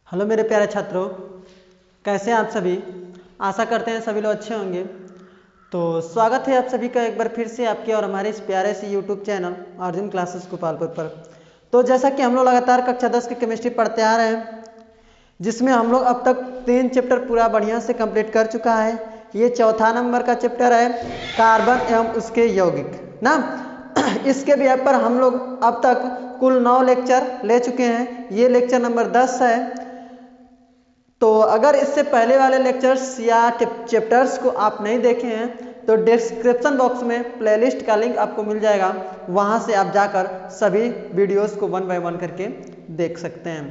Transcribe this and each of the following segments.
Hello मेरे प्यारे छात्रों, कैसे हैं आप सभी। आशा करते हैं सभी लोग अच्छे होंगे। तो स्वागत है आप सभी का एक बार फिर से आपके और हमारे इस प्यारे से YouTube channel Arjun classes Gopalpur पर। तो जैसा कि हम लोग लगातार कक्षा 10 की केमिस्ट्री पढ़ते आ रहे हैं, जिसमें हम लोग अब तक 3 चैप्टर पूरा बढ़िया से कंप्लीट कर चुका है। ये चौथा नंबर का चैप्टर है, कार्बन एवं उसके यौगिक ना। इसके बेस पर हम लोग अब तक कुल 9 लेक्चर ले चुके हैं। ये लेक्चर नंबर 10 है। तो अगर इससे पहले वाले लेक्चर्स या चैप्टर्स को आप नहीं देखे हैं तो डिस्क्रिप्शन बॉक्स में प्लेलिस्ट का लिंक आपको मिल जाएगा, वहां से आप जाकर सभी वीडियोस को 1 बाय 1 करके देख सकते हैं।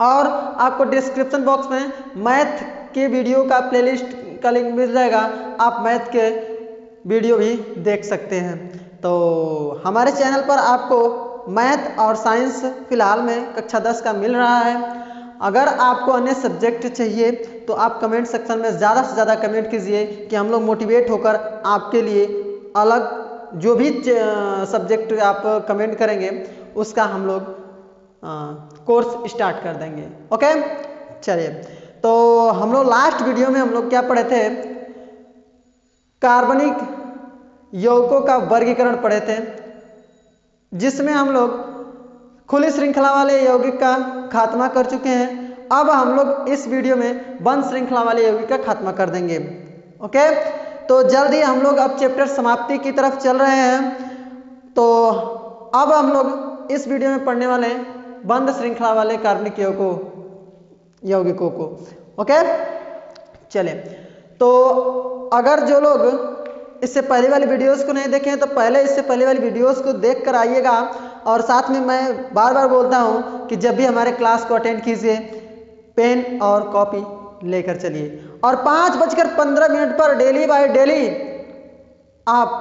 और आपको डिस्क्रिप्शन बॉक्स में मैथ के वीडियो का प्लेलिस्ट का लिंक मिल जाएगा, आप मैथ के वीडियो भी देख सकते हैं। तो हमारे चैनल पर आपको मैथ और साइंस फिलहाल में कक्षा 10 का मिल रहा है। अगर आपको अन्य सब्जेक्ट चाहिए तो आप कमेंट सेक्शन में ज़्यादा से ज़्यादा कमेंट कीजिए कि हम लोग मोटिवेट होकर आपके लिए अलग जो भी सब्जेक्ट आप कमेंट करेंगे उसका हम लोग कोर्स स्टार्ट कर देंगे। ओके, चलिए। तो हम लोग लास्ट वीडियो में हम लोग क्या पढ़े थे, कार्बनिक यौगिकों का वर्गीकरण पढ़े थे, जिसमें हम लोग खुली श्रृंखला वाले यौगिक का खात्मा कर चुके हैं। अब हम लोग इस वीडियो में बंद श्रृंखला वाले यौगिक का खात्मा कर देंगे। ओके, तो जल्दी हम लोग अब चैप्टर समाप्ति की तरफ चल रहे हैं। तो अब हम लोग इस वीडियो में पढ़ने वाले हैं बंद श्रृंखला वाले कार्बनिक यौगिकों को। ओके, चलिए। तो अगर जो लोग इससे पहले वाली वीडियोस को नहीं देखे हैं तो पहले इससे पहले वाली वीडियोस को देख कर आइएगा। और साथ में मैं बार बार बोलता हूं कि जब भी हमारे क्लास को अटेंड कीजिए पेन और कॉपी लेकर चलिए, और 5:15 पर डेली बाय डेली आप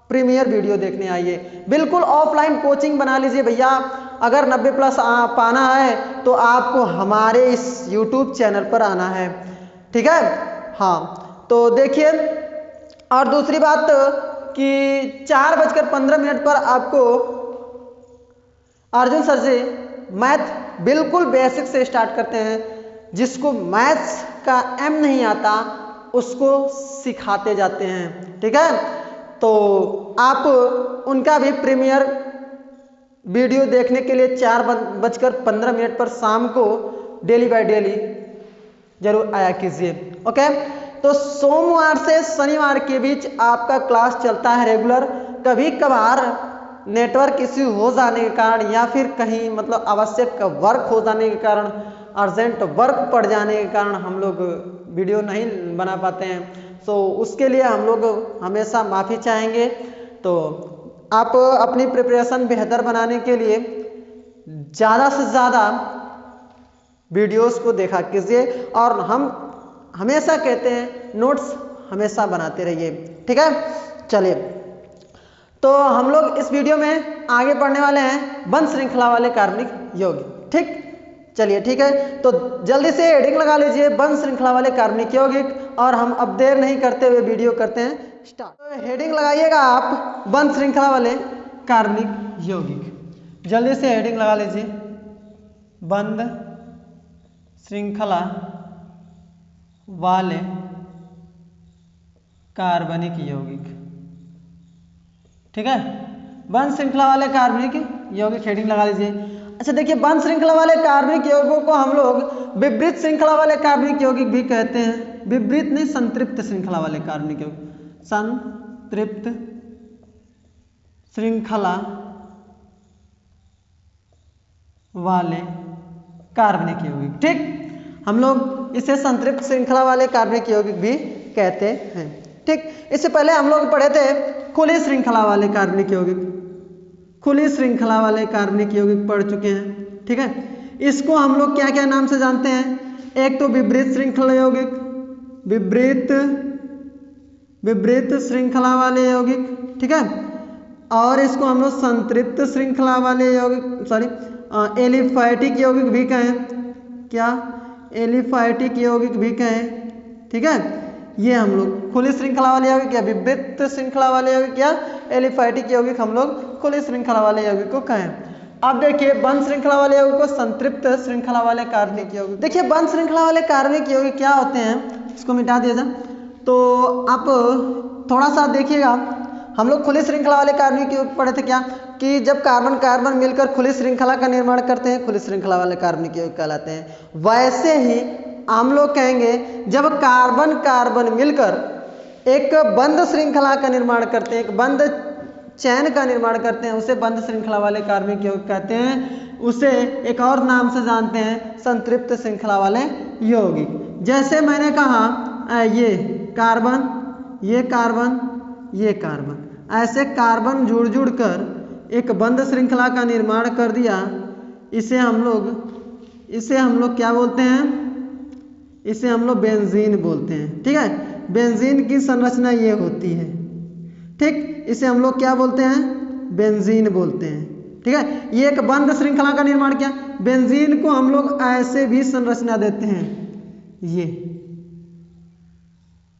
प्रीमियर वीडियो देखने आइए। बिल्कुल ऑफलाइन कोचिंग बना लीजिए भैया। अगर 90+ पाना है तो आपको हमारे इस यूट्यूब चैनल पर आना है, ठीक है। हाँ, तो देखिए, और दूसरी बात कि 4:15 पर आपको अर्जुन सर जी मैथ बिल्कुल बेसिक से स्टार्ट करते हैं। जिसको मैथ्स का एम नहीं आता उसको सिखाते जाते हैं, ठीक है। तो आप उनका भी प्रीमियर वीडियो देखने के लिए 4:15 पर शाम को डेली बाय डेली जरूर आया कीजिए। ओके, तो सोमवार से शनिवार के बीच आपका क्लास चलता है रेगुलर। कभी कभार नेटवर्क इश्यू हो जाने के कारण या फिर कहीं मतलब आवश्यक वर्क हो जाने के कारण, अर्जेंट वर्क पड़ जाने के कारण हम लोग वीडियो नहीं बना पाते हैं। सो उसके लिए हम लोग हमेशा माफ़ी चाहेंगे। तो आप अपनी प्रिपरेशन बेहतर बनाने के लिए ज़्यादा से ज़्यादा वीडियोस को देखा कीजिए, और हम हमेशा कहते हैं नोट्स हमेशा बनाते रहिए, ठीक है। चलिए, तो हम लोग इस वीडियो में आगे पढ़ने वाले हैं बंद श्रृंखला वाले कार्बनिक यौगिक, ठीक। चलिए, ठीक है। तो जल्दी से हेडिंग लगा लीजिए बंद श्रृंखला वाले कार्बनिक यौगिक, और हम अब देर नहीं करते हुए वीडियो करते हैं स्टार्ट। तो हेडिंग लगाइएगा आप बंद श्रृंखला वाले कार्बनिक यौगिक। जल्दी से हेडिंग लगा लीजिए बंद श्रृंखला वाले कार्बनिक यौगिक, ठीक है। बंद श्रृंखला वाले कार्बनिक यौगिक हेडिंग लगा लीजिए। अच्छा, देखिए, बंद श्रृंखला वाले कार्बनिक यौगिकों को हम लोग विपरीत श्रृंखला वाले कार्बनिक यौगिक भी कहते हैं। विपरीत नहीं, संतृप्त श्रृंखला वाले कार्बनिक यौगिक, संतृप्त श्रृंखला वाले कार्बनिक यौगिक, ठीक। हम लोग इसे संतृप्त श्रृंखला वाले कार्बनिक यौगिक भी कहते हैं, ठीक। इससे पहले हम लोग पढ़े थे खुली श्रृंखला वाले कार्बनिक यौगिक। खुली श्रृंखला वाले कार्बनिक यौगिक पढ़ चुके हैं, ठीक है। इसको हम लोग क्या क्या नाम से जानते हैं, एक तो विपरीत श्रृंखला यौगिक, विपरीत श्रृंखला वाले यौगिक, ठीक है। और इसको हम लोग संतृप्त श्रृंखला वाले यौगिक, एलिफैटिक यौगिक भी कहें, क्या एलिफैटिक यौगिक भी कहें, ठीक है। ये हम लोग खुली श्रृंखला वाले यौगिक या विपरीत श्रृंखला वाले यौगिक या एलिफैटिक यौगिक हम लोग खुली श्रृंखला वाले यौगिक को कहें। अब देखिए बंध श्रृंखला वाले यौगिक को संतृप्त श्रृंखला वाले कार्बनिक यौगिक। देखिए बंध श्रृंखला वाले कार्बनिक यौगिक क्या होते हैं, इसको मिटा दिया जाए। तो आप थोड़ा सा देखिएगा, हम लोग खुली श्रृंखला वाले कार्बनिक यौगिक पढ़े थे क्या, कि जब कार्बन कार्बन मिलकर खुली श्रृंखला का निर्माण करते हैं, खुली श्रृंखला वाले कार्बनिक यौगिक कहलाते हैं। वैसे ही हम लोग कहेंगे जब कार्बन कार्बन मिलकर एक बंध श्रृंखला का निर्माण करते हैं, एक बंध चैन का निर्माण करते हैं, उसे बंध श्रृंखला वाले कार्बनिक यौगिक कहते हैं। उसे एक और नाम से जानते हैं, संतृप्त श्रृंखला वाले यौगिक। जैसे मैंने कहा ये कार्बन, ये कार्बन, ये कार्बन, ऐसे कार्बन जुड़ जुड़ कर एक बंध श्रृंखला का निर्माण कर दिया। इसे हम लोग क्या बोलते हैं, इसे हम लोग बेंजीन बोलते हैं। ठीक है, बेंजीन की संरचना ये होती है। ठीक, इसे हम लोग क्या बोलते हैं, बेंजीन बोलते हैं। ठीक है, ये एक बंध श्रृंखला का निर्माण किया। बेंजीन को हम लोग ऐसे भी संरचना देते हैं, ये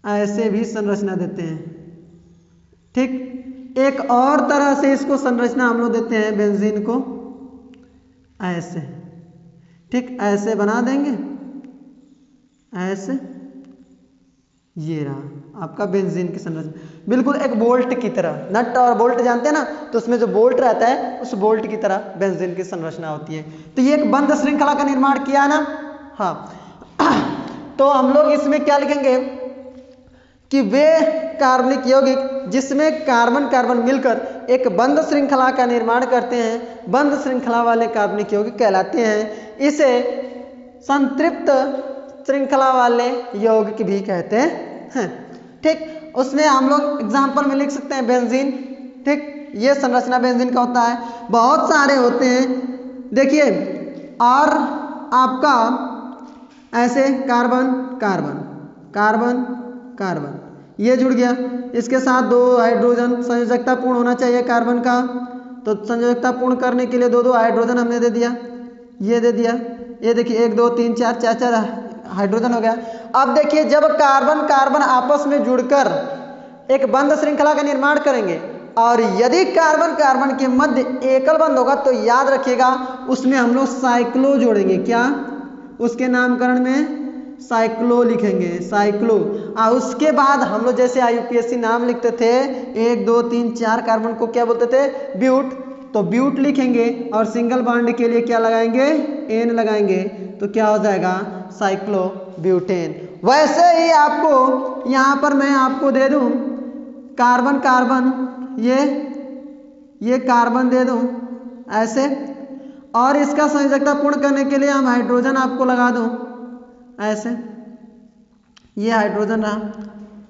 ऐसे भी संरचना देते हैं। ठीक, एक और तरह से इसको संरचना हम लोग देते हैं बेंजीन को, ऐसे। ठीक, ऐसे बना देंगे, ऐसे। ये रहा आपका बेंजीन की संरचना, बिल्कुल एक बोल्ट की तरह। नट और बोल्ट जानते हैं ना, तो उसमें जो बोल्ट रहता है उस बोल्ट की तरह बेंजीन की संरचना होती है। तो ये एक बंध श्रृंखला का निर्माण किया ना। हाँ, तो हम लोग इसमें क्या लिखेंगे कि वे कार्बनिक यौगिक जिसमें कार्बन कार्बन मिलकर एक बंध श्रृंखला का निर्माण करते हैं, बंध श्रृंखला वाले कार्बनिक यौगिक कहलाते हैं। इसे संतृप्त श्रृंखला वाले यौगिक भी कहते हैं। ठीक, उसमें हम लोग एग्जाम्पल में लिख सकते हैं बेंजीन। ठीक, ये संरचना बेंजीन का होता है, बहुत सारे होते हैं। देखिए, और आपका ऐसे कार्बन कार्बन कार्बन कार्बन ये जुड़ गया, इसके साथ दो हाइड्रोजन, संयोजकता पूर्ण होना चाहिए कार्बन का। तो संयोजकता पूर्ण करने के लिए दो दो हाइड्रोजन हमने दे दिया, ये दे दिया। ये देखिए 1 2 3 4 4 4 हाइड्रोजन हो गया। अब देखिए जब कार्बन कार्बन आपस में जुड़कर एक बंध श्रृंखला का निर्माण करेंगे, और यदि कार्बन कार्बन के मध्य एकल बंध होगा तो याद रखिएगा उसमें हम लोग साइक्लो जोड़ेंगे। क्या, उसके नामकरण में साइक्लो लिखेंगे, साइक्लो। और उसके बाद हम लोग जैसे IUPAC नाम लिखते थे 1 2 3 4 कार्बन को क्या बोलते थे, ब्यूट। तो ब्यूट लिखेंगे और सिंगल बॉन्ड के लिए क्या लगाएंगे, एन लगाएंगे, तो क्या हो जाएगा, साइक्लो ब्यूटेन। वैसे ही आपको यहाँ पर मैं आपको दे दूं कार्बन कार्बन, ये कार्बन दे दूं ऐसे, और इसका संयोजकता पूर्ण करने के लिए हम हाइड्रोजन आपको लगा दूं ऐसे। ये हाइड्रोजन रहा,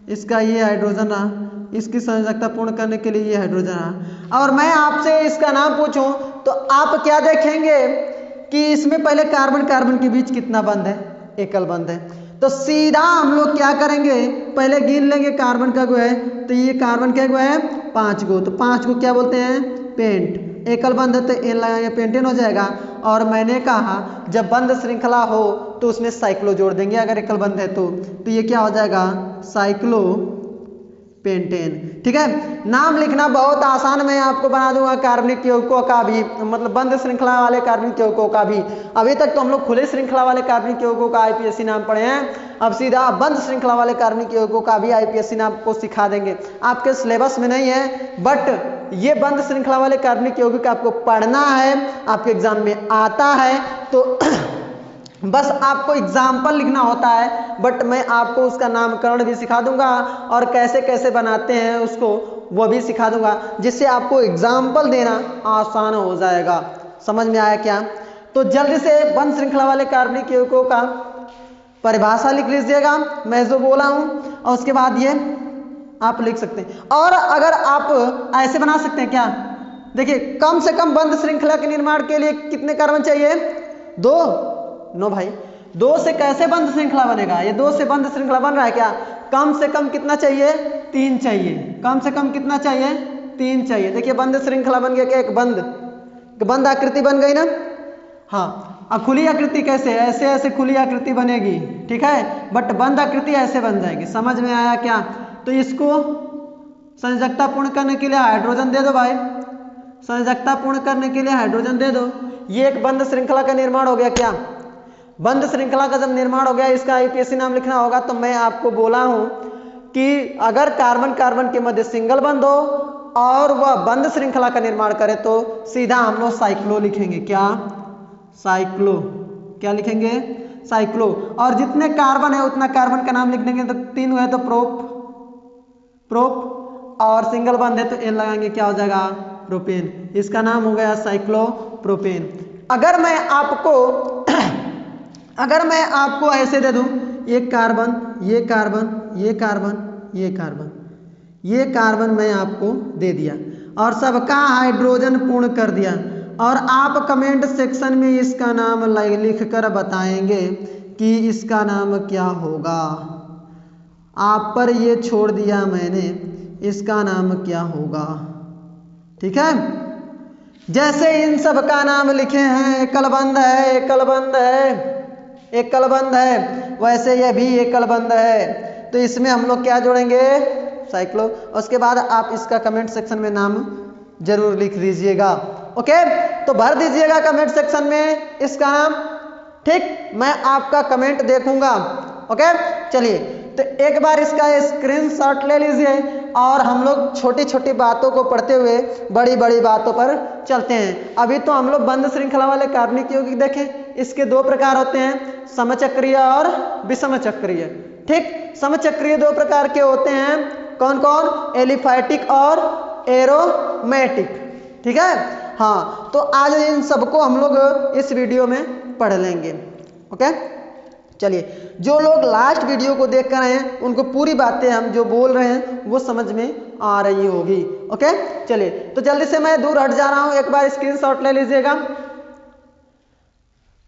इसका ये हाइड्रोजन रहा, इसकी संयोजकता पूर्ण करने के लिए ये हाइड्रोजन रहा। और मैं आपसे इसका नाम पूछूं तो आप क्या देखेंगे कि इसमें पहले कार्बन कार्बन के बीच कितना बंध है, एकल बंध है। तो सीधा हम लोग क्या करेंगे, पहले गिन लेंगे कार्बन का गो है, तो ये कार्बन का गो है 5 गो, तो 5 को क्या बोलते हैं, पेंट। एकल बंध है तो एन लगाएंगे, पेंटेन हो जाएगा। और मैंने कहा जब बंध श्रृंखला हो तो उसमें साइक्लो जोड़ देंगे, अगर एकल बंध है तो ये क्या हो जाएगा, साइक्लो पेंटेन। ठीक है, नाम लिखना बहुत आसान, मैं आपको बना दूंगा कार्बनिक यौगिकों का भी, मतलब बंध श्रृंखला वाले कार्बनिक यौगिकों का भी। अभी तक तो हम लोग खुले श्रृंखला वाले कार्बनिक यौगिकों का IPSC नाम पढ़े हैं, अब सीधा बंध श्रृंखला वाले कार्बनिक यौगिकों का भी IPSC नाम को सिखा देंगे। आपके सिलेबस में नहीं है, बट ये बंध श्रृंखला वाले कार्बनिक यौगिक आपको पढ़ना है, आपके एग्जाम में आता है। तो बस आपको एग्जाम्पल लिखना होता है, बट मैं आपको उसका नामकरण भी सिखा दूंगा और कैसे कैसे बनाते हैं उसको वो भी सिखा दूंगा, जिससे आपको एग्जाम्पल देना आसान हो जाएगा। समझ में आया क्या? तो जल्दी से बंध श्रृंखला वाले कार्बनिक यौगिकों का परिभाषा लिख लीजिएगा, मैं जो बोला हूं, और उसके बाद ये आप लिख सकते हैं। और अगर आप ऐसे बना सकते हैं क्या, देखिए कम से कम बंध श्रृंखला के निर्माण के लिए कितने कार्बन चाहिए, 2। नो भाई, 2 से कैसे बंध श्रृंखला बनेगा, ये 2 से बंध श्रृंखला बन रहा है क्या? कम से कम कितना चाहिए, 3 चाहिए। कम से कम कितना चाहिए, 3 चाहिए। देखिए बंध श्रृंखला बन गया क्या, एक बंध आकृति बन गई ना। हाँ, खुली आकृति कैसे, ऐसे ऐसे खुली आकृति बनेगी, ठीक है, बट बंध आकृति ऐसे बन जाएगी। समझ में आया क्या? तो इसको संयोजकता पूर्ण करने के लिए हाइड्रोजन दे दो भाई, संयोजकता पूर्ण करने के लिए हाइड्रोजन दे दो। ये एक बंद श्रृंखला का निर्माण हो गया। क्या बंद श्रृंखला का जब निर्माण हो गया, इसका आईपीएसी नाम लिखना होगा। तो मैं आपको बोला हूं कि अगर कार्बन कार्बन के मध्य सिंगल बंद हो और वह बंद श्रृंखला का निर्माण करे तो सीधा हम लोग साइक्लो लिखेंगे। क्या साइक्लो, क्या लिखेंगे साइक्लो। और जितने कार्बन है उतना कार्बन का नाम लिख देंगे। तो 3 हुए तो प्रोप और सिंगल बंद है तो एन लगाएंगे, क्या हो जाएगा प्रोपेन। इसका नाम हो गया साइक्लोप्रोपेन। अगर मैं आपको ऐसे दे दूं, एक कार्बन, ये कार्बन, ये कार्बन, ये कार्बन, ये कार्बन मैं आपको दे दिया और सबका हाइड्रोजन पूर्ण कर दिया, और आप कमेंट सेक्शन में इसका नाम लिख कर बताएंगे कि इसका नाम क्या होगा। आप पर ये छोड़ दिया मैंने, इसका नाम क्या होगा। ठीक है, जैसे इन सब का नाम लिखे हैं, एकलबंद है, एकलबंद है, एकलबंद है, वैसे यह भी एकलबंद है। तो इसमें हम लोग क्या जोड़ेंगे साइक्लो। उसके बाद आप इसका कमेंट सेक्शन में नाम जरूर लिख दीजिएगा। ओके, तो भर दीजिएगा कमेंट सेक्शन में इसका नाम। ठीक, मैं आपका कमेंट देखूंगा। ओके, चलिए तो एक बार इसका स्क्रीनशॉट ले लीजिए और हम लोग छोटी छोटी बातों को पढ़ते हुए बड़ी बड़ी बातों पर चलते हैं। अभी तो हम लोग बंद श्रृंखला वाले कार्बनिक यौगिक देखें। इसके 2 प्रकार होते हैं, समचक्रीय और विषम चक्रीय। ठीक, समचक्रीय 2 प्रकार के होते हैं। कौन कौन? एलिफैटिक और एरोमेटिक। ठीक है, हाँ, तो आज इन सबको हम लोग इस वीडियो में पढ़ लेंगे। ओके, चलिए जो लोग लास्ट वीडियो को देख कर आए हैं उनको पूरी बातें हम जो बोल रहे हैं वो समझ में आ रही होगी। ओके, चलिए तो जल्दी से मैं दूर हट जा रहा हूं, एक बार स्क्रीनशॉट ले लीजिएगा।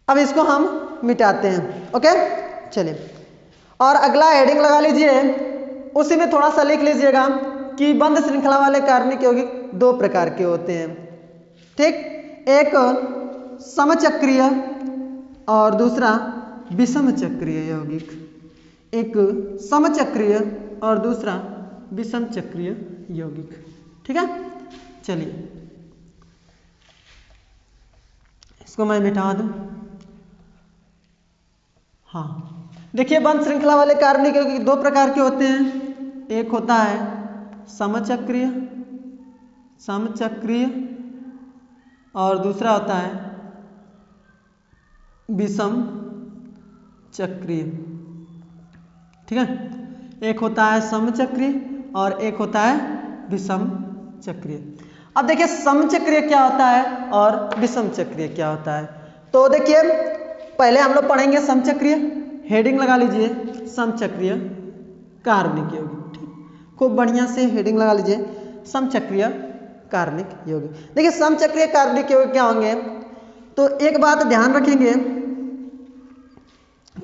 अब इसको हम मिटाते हैं। ओके, चलिए और अगला हेडिंग लगा लीजिए, उसी में थोड़ा सा लिख लीजिएगा कि बंद श्रृंखला वाले कार्बनिक यौगिक 2 प्रकार के होते हैं। ठीक, एक समचक्रीय और दूसरा विषम चक्रीय यौगिक। एक समचक्रीय और दूसरा विषम चक्रीय यौगिक। ठीक है, चलिए इसको मैं मिटा दूं। हाँ, देखिए बंद श्रृंखला वाले कार्बनिक यौगिक 2 प्रकार के होते हैं। एक होता है समचक्रीय, समचक्रीय, और दूसरा होता है विषम चक्रीय। ठीक है, एक होता है समचक्रीय और एक होता है विषम चक्रीय। अब देखिए समचक्रीय क्या होता है और विषम चक्रीय क्या होता है। तो देखिए पहले हम लोग पढ़ेंगे समचक्रीय। हेडिंग लगा लीजिए समचक्रीय कार्बनिक यौगिक। ठीक, खूब बढ़िया से हेडिंग लगा लीजिए समचक्रीय कार्बनिक यौगिक। देखिए समचक्रीय कार्बनिक यौगिक क्या होंगे, तो एक बात ध्यान रखेंगे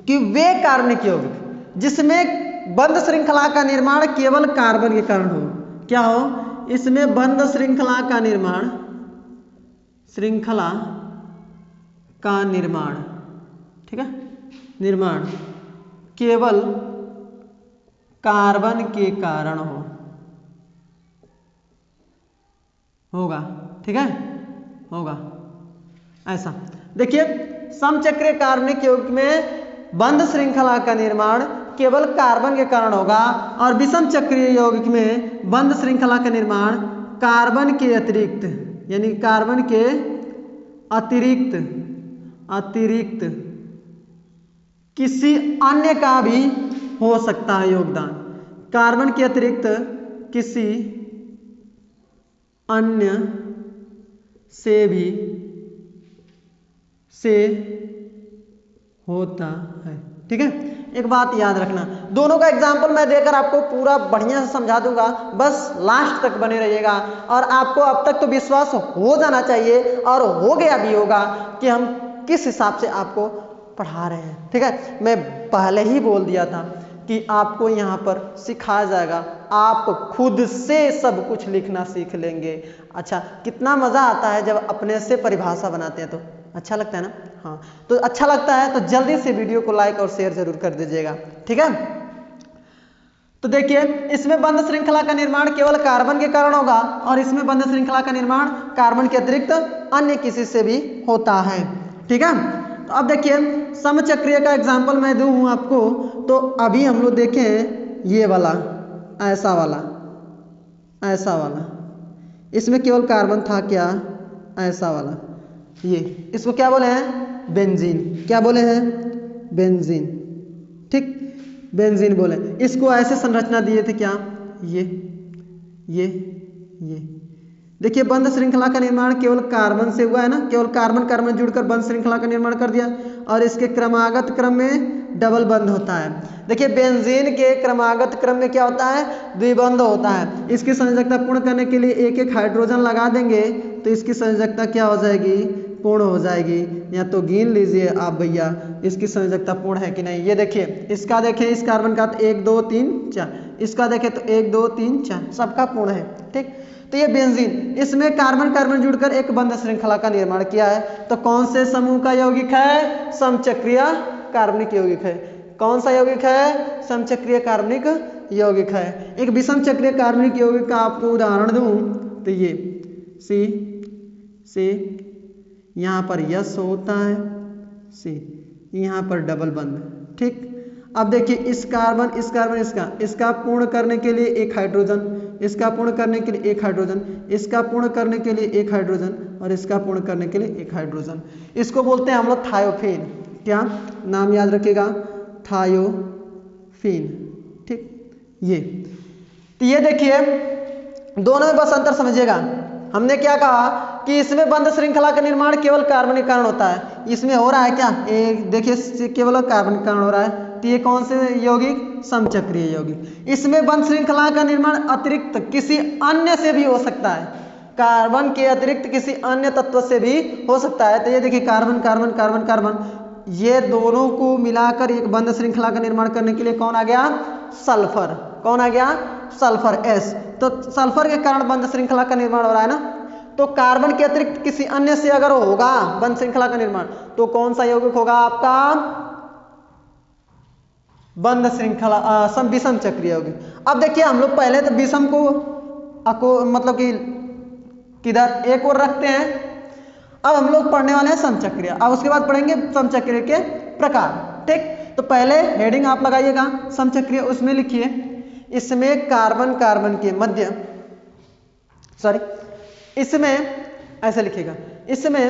कि वे कार्बनिक यौगिक जिसमें बंद श्रृंखला का निर्माण केवल कार्बन के कारण हो। क्या हो? इसमें बंद श्रृंखला का निर्माण, श्रृंखला का निर्माण, ठीक है, निर्माण केवल कार्बन के कारण होगा। ठीक है, होगा ऐसा। देखिए समचक्रीय कार्बनिक यौगिक में बंद श्रृंखला का निर्माण केवल कार्बन के कारण होगा, और विषम चक्रीय यौगिक में बंद श्रृंखला का निर्माण कार्बन के अतिरिक्त, यानी कार्बन के अतिरिक्त किसी अन्य का भी हो सकता है योगदान। कार्बन के अतिरिक्त किसी अन्य से भी होता है। ठीक है, एक बात याद रखना, दोनों का एग्जाम्पल मैं देकर आपको पूरा बढ़िया से समझा दूंगा, बस लास्ट तक बने रहिएगा। और आपको अब तक तो विश्वास हो जाना चाहिए, और हो गया भी होगा, कि हम किस हिसाब से आपको पढ़ा रहे हैं। ठीक है, मैं पहले ही बोल दिया था कि आपको यहाँ पर सिखाया जाएगा, आप खुद से सब कुछ लिखना सीख लेंगे। अच्छा, कितना मज़ा आता है जब अपने से परिभाषा बनाते हैं, तो अच्छा लगता है ना। हाँ, तो अच्छा लगता है तो जल्दी से वीडियो को लाइक और शेयर जरूर कर दीजिएगा। ठीक है, तो देखिए इसमें बंध श्रृंखला का निर्माण केवल कार्बन के कारण होगा और इसमें बंध श्रृंखला का निर्माण कार्बन के अतिरिक्त अन्य किसी से भी होता है। ठीक है, तो अब देखिए समचक्रीय का एग्जाम्पल मैं दूं आपको, तो अभी हम लोग देखें ये वाला, ऐसा वाला, ऐसा वाला, इसमें केवल कार्बन था क्या, ऐसा वाला, ये इसको क्या बोले हैं, बेंजीन। क्या बोले हैं, बेंजीन। ठीक, बेंजीन बोले। इसको ऐसे संरचना दिए थे क्या, ये देखिए बंध श्रृंखला का निर्माण केवल कार्बन से हुआ है ना, केवल कार्बन कार्बन जुड़कर बंध श्रृंखला का निर्माण कर दिया और इसके क्रमागत क्रम में डबल बंध होता है। देखिए बेंजीन के क्रमागत क्रम में क्या होता है, द्विबंध होता है। इसकी संयोजकता पूर्ण करने के लिए एक एक हाइड्रोजन लगा देंगे तो इसकी संयोजकता क्या हो जाएगी, पूर्ण हो जाएगी। या तो गिन लीजिए आप भैया इसकी संयोजकता पूर्ण है कि नहीं। ये देखिए इसका देखें, इस कार्बन का 1 2 3 4, इसका देखें तो 1 2 3 4 सबका पूर्ण है। ठीक, तो ये बेंजीन, इसमें कार्बन कार्बन जुड़कर एक बंध श्रृंखला का निर्माण किया है। तो कौन से समूह का यौगिक है, समचक्रीय कार्बनिक यौगिक है। कौन सा यौगिक है, समचक्रीय कार्बनिक यौगिक है। एक विषम चक्रीय कार्बनिक यौगिक का आपको उदाहरण दूं तो ये सी यहाँ पर यस होता है, सी यहाँ पर डबल बंध। ठीक, अब देखिए इस कार्बन इसका पूर्ण करने के लिए एक हाइड्रोजन, इसका पूर्ण करने के लिए एक हाइड्रोजन, इसका पूर्ण करने के लिए एक हाइड्रोजन और इसका पूर्ण करने के लिए एक हाइड्रोजन। इसको बोलते हैं हम लोग थायोफेन। क्या नाम याद रखिएगा, थायोफेन। ठीक, ये देखिए दोनों में बस अंतर समझिएगा। हमने क्या कहा कि इसमें बंध श्रृंखला का निर्माण केवल कार्बन के कारण होता है। इसमें हो रहा है क्या, देखिए केवल कार्बन के कारण हो रहा है। तो ये कौन से यौगिक, समचक्रीय यौगिक। इसमें बंध श्रृंखला का निर्माण अतिरिक्त किसी अन्य से भी हो सकता है, कार्बन के अतिरिक्त किसी अन्य तत्व से भी हो सकता है। तो ये देखिए कार्बन कार्बन कार्बन कार्बन, ये दोनों को मिलाकर एक बंध श्रृंखला का निर्माण करने के लिए कौन आ गया, सल्फर। कौन आ गया, सल्फर एस। तो सल्फर के कारण बंध श्रृंखला का निर्माण हो रहा है ना। तो कार्बन के अतिरिक्त किसी अन्य से अगर होगा बंध श्रृंखला का निर्माण तो कौन सा यौगिक होगा आपका, बंध श्रृंखला विषम चक्रीय यौगिक। अब देखिए हम लोग पहले तो विषम को मतलब कि किधर एक और रखते हैं। अब हम लोग पढ़ने वाले हैं समचक्रीय, अब उसके बाद पढ़ेंगे समचक्रीय के प्रकार। ठीक, तो पहले हेडिंग आप लगाइएगा समचक्रीय, उसमें लिखिए इसमें कार्बन कार्बन के मध्य, इसमें ऐसे लिखिएगा, इसमें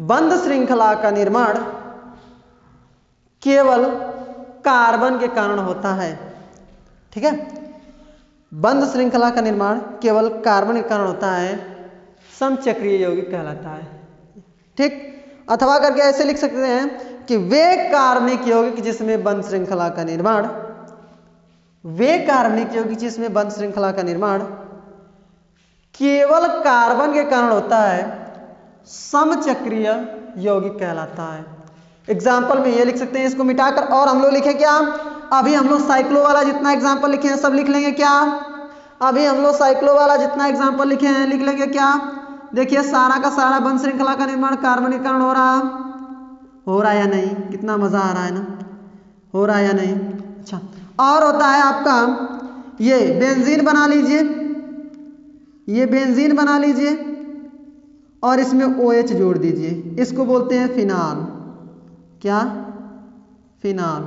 बंध श्रृंखला का निर्माण केवल कार्बन के कारण होता है। ठीक है, बंध श्रृंखला का निर्माण केवल कार्बन के कारण होता है, समचक्रीय यौगिक कहलाता है। ठीक, अथवा करके ऐसे लिख सकते हैं कि वे कार्बनिक यौगिक जिसमें बंध श्रृंखला का निर्माण, वे कार्बनिक यौगिक जिसमें बंध श्रृंखला का निर्माण केवल कार्बन के कारण होता है, समचक्रीय यौगिक कहलाता है। एग्जाम्पल में ये लिख सकते हैं, इसको मिटाकर और हम लोग लिखें क्या, अभी हम लोग साइक्लो वाला जितना एग्जाम्पल लिखे हैं सब लिख लेंगे क्या, अभी हम लोग साइक्लो वाला जितना एग्जाम्पल लिखे हैं लिख लेंगे क्या। देखिए सारा का सारा बंध श्रृंखला का निर्माण कार्बन के कारण हो रहा है या नहीं, कितना मजा आ रहा है ना, हो रहा है या नहीं। अच्छा, और होता है आपका ये बेंजीन बना लीजिए, ये बेंजीन बना लीजिए और इसमें OH जोड़ दीजिए, इसको बोलते हैं फिनाल। क्या, फिनाल,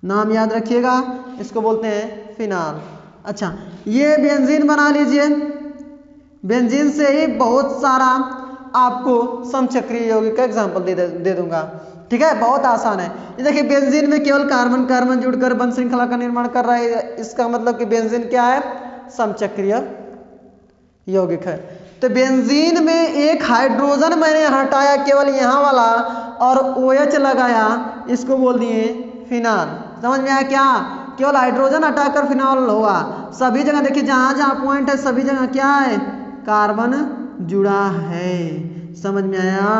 नाम याद रखिएगा, इसको बोलते हैं फिनाल। अच्छा, ये बेंजीन बना लीजिए, बेंजीन से ही बहुत सारा आपको समचक्रीय यौगिक का एग्जाम्पल दे दूंगा। ठीक है, बहुत आसान है। ये देखिए बेंजीन में केवल कार्बन कार्बन जुड़कर बंध श्रृंखला का निर्माण कर रहा है, इसका मतलब कि बेंजीन क्या है, समचक्रीय यौगिक है। तो बेंजीन में एक हाइड्रोजन मैंने हटाया केवल यहाँ वाला और OH लगाया, इसको बोल दिए फिनाल। समझ में आया क्या, केवल हाइड्रोजन हटाकर फिनाल हुआ। सभी जगह देखिए जहाँ जहाँ पॉइंट है सभी जगह क्या है, कार्बन जुड़ा है। समझ में आया,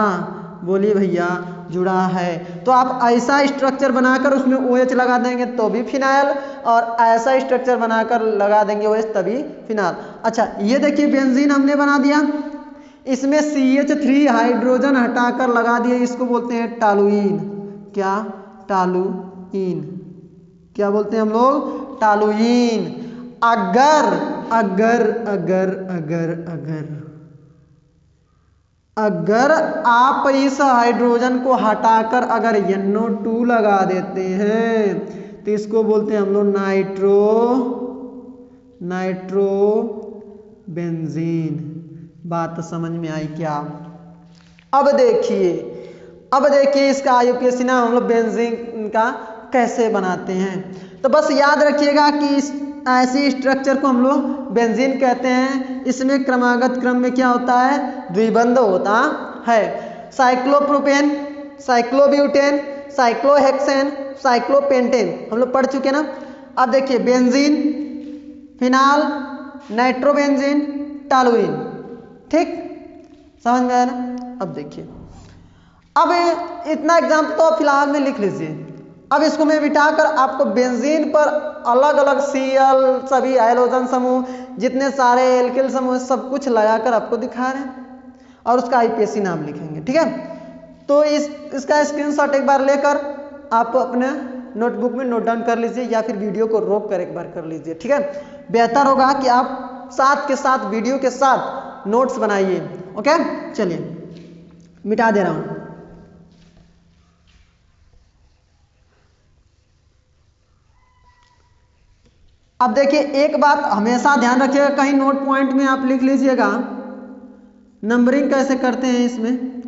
बोलिए भैया, जुड़ा है। तो आप ऐसा स्ट्रक्चर बनाकर उसमें OH लगा देंगे तो भी फिनाइल, और ऐसा स्ट्रक्चर बनाकर लगा देंगे OH तभी फिनाल। अच्छा, ये देखिए बेंजीन हमने बना दिया, इसमें CH3 हाइड्रोजन हटाकर लगा दिए, इसको बोलते हैं टालुइन। क्या, टालुइन। क्या बोलते हैं हम लोग? टॉलुइन। अगर अगर अगर अगर अगर अगर आप इस हाइड्रोजन को हटाकर अगर NO2 लगा देते हैं तो इसको बोलते हैं हम लोग नाइट्रो बेंजीन। बात समझ में आई क्या? अब देखिए इसका IUPAC नाम हम लोग बेंजीन का कैसे बनाते हैं। तो बस याद रखिएगा कि इस ऐसी स्ट्रक्चर को हम लोग बेंजीन कहते हैं। इसमें क्रमागत क्रम में क्या होता है? द्विबंध होता है। साइक्लोप्रोपेन, साइक्लोब्यूटेन, साइक्लोहेक्सेन, साइक्लोपेंटेन हम लोग पढ़ चुके ना। अब देखिए बेंजीन, फिनाल, नाइट्रोबेंजीन, टॉलुइन। ठीक, समझ में आया ना? अब देखिए, अब इतना एग्जाम्पल तो फिलहाल में लिख लीजिए। अब इसको मैं बिठाकर आपको बेंजीन पर अलग अलग Cl, सभी हाइड्रोजन समूह, जितने सारे एल्किल समूह, सब कुछ लगाकर आपको दिखा रहे हैं और उसका IUPAC नाम लिखेंगे। ठीक है, तो इसका स्क्रीनशॉट एक बार लेकर आप अपने नोटबुक में नोट डाउन कर लीजिए या फिर वीडियो को रोक कर एक बार कर लीजिए। ठीक है, बेहतर होगा कि आप साथ के साथ वीडियो के साथ नोट्स बनाइए। ओके, चलिए मिटा दे रहा हूं। अब देखिए एक बात हमेशा ध्यान रखिएगा, कहीं नोट पॉइंट में आप लिख लीजिएगा नंबरिंग कैसे करते हैं इसमें।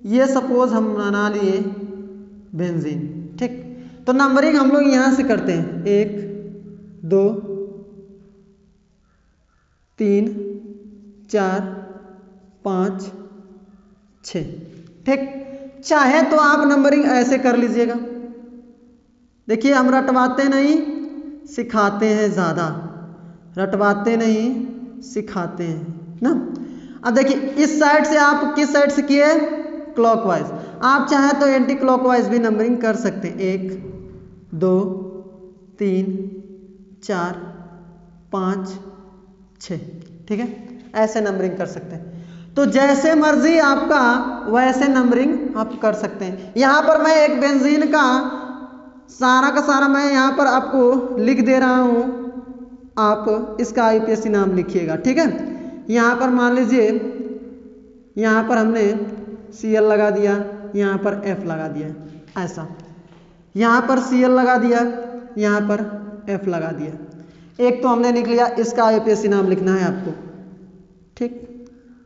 ये सपोज हम बना लिए बेंजीन। ठीक, तो नंबरिंग हम लोग यहां से करते हैं 1 2 3 4 5 6। ठीक, चाहे तो आप नंबरिंग ऐसे कर लीजिएगा। देखिए हम रटवाते नहीं, सिखाते हैं ज़्यादा। रटवाते नहीं, सिखाते हैं ना। अब देखिए इस साइड से आप किस साइड से किए? क्लॉकवाइज। आप चाहे तो एंटी क्लॉकवाइज भी नंबरिंग कर सकते हैं। 1 2 3 4 5 6। ठीक है, ऐसे नंबरिंग कर सकते हैं। तो जैसे मर्जी आपका वैसे नंबरिंग आप कर सकते हैं। यहाँ पर मैं एक बेंजीन का सारा मैं यहाँ पर आपको लिख दे रहा हूँ, आप इसका IUPAC नाम लिखिएगा। ठीक है, यहाँ पर मान लीजिए यहाँ पर हमने Cl लगा दिया, यहाँ पर F लगा दिया, ऐसा। यहाँ पर Cl लगा दिया, यहाँ पर F लगा दिया। एक तो हमने लिख लिया, इसका IUPAC नाम लिखना है आपको। ठीक,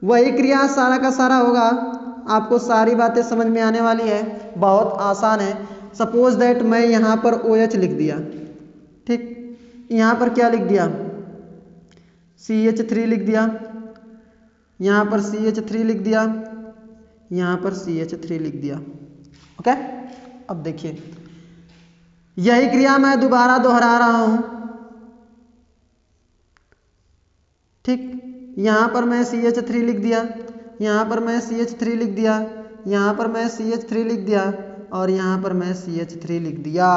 वही क्रिया सारा का सारा होगा। आपको सारी बातें समझ में आने वाली है, बहुत आसान है। सपोज दैट मैं यहाँ पर OH लिख दिया। ठीक, यहाँ पर क्या लिख दिया? CH3 लिख दिया, यहाँ पर CH3 लिख दिया, यहाँ पर CH3 लिख दिया। ओके, अब देखिए यही क्रिया मैं दोबारा दोहरा रहा हूँ। ठीक, यहाँ पर मैं CH3 लिख दिया, यहाँ पर मैं CH3 लिख दिया, यहाँ पर मैं CH3 लिख दिया और यहाँ पर मैं CH3 लिख दिया।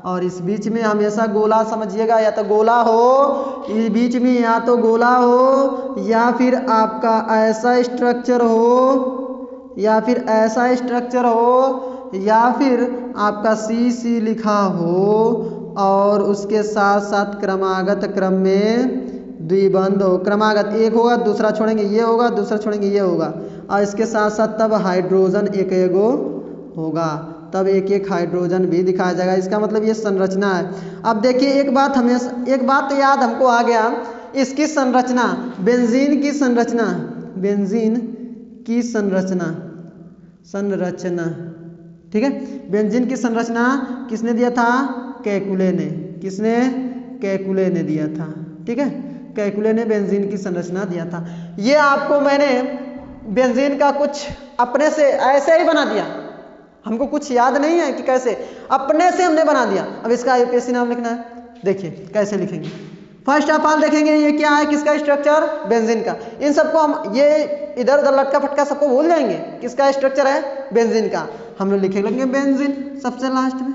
और इस बीच में हमेशा गोला समझिएगा, या तो गोला हो, इस बीच में या तो गोला हो या फिर आपका ऐसा स्ट्रक्चर हो, या फिर ऐसा स्ट्रक्चर हो, या फिर आपका CC लिखा हो और उसके साथ साथ क्रमागत क्रम में द्विबंध हो। क्रमागत एक होगा, दूसरा छोड़ेंगे ये होगा, दूसरा छोड़ेंगे ये होगा, और इसके साथ साथ तब हाइड्रोजन एक एगो होगा, तब एक एक हाइड्रोजन भी दिखाया जाएगा। इसका मतलब ये संरचना है। अब देखिए एक बात तो याद हमको आ गया, इसकी संरचना, बेंजीन की संरचना, बेंजीन की संरचना, ठीक है, बेंजीन की संरचना किसने दिया था? कैकुले ने। किसने? कैकुले ने दिया था। ठीक है, कैकुले ने बेंजीन की संरचना दिया था। ये आपको मैंने बेंजीन का कुछ अपने से ऐसे ही बना दिया, हमको कुछ याद नहीं है कि कैसे, अपने से हमने बना दिया। अब इसका IUPAC नाम लिखना है। देखिए कैसे लिखेंगे। फर्स्ट ऑफ ऑल देखेंगे ये क्या है, किसका स्ट्रक्चर? बेंजीन का। इन सबको हम ये इधर उधर लटका फटका सबको भूल जाएंगे, किसका स्ट्रक्चर है? बेंजीन का। हम लोग लिखे लेंगे बेंजीन, सबसे लास्ट में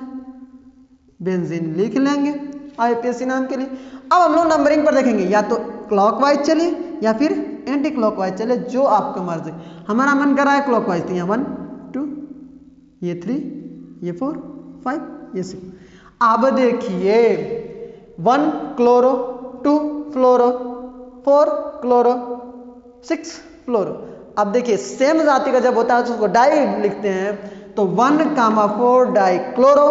बेंजीन लिख लेंगे IUPAC नाम के लिए। अब हम लोग नंबरिंग पर देखेंगे, या तो क्लॉकवाइज चले या फिर एंटी क्लॉकवाइज चले, जो आपका मर्जी। हमारा मन कर रहा है क्लॉकवाइज, तो यहाँ 1 2 ये 3 ये 4 5 ये 6। अब देखिए 1 क्लोरो, 2 फ्लोरो, 4 क्लोरो, 6 फ्लोरो। अब देखिए सेम जाति का जब होता है तो उसको डाई लिखते हैं, तो 1,4 डाई क्लोरो,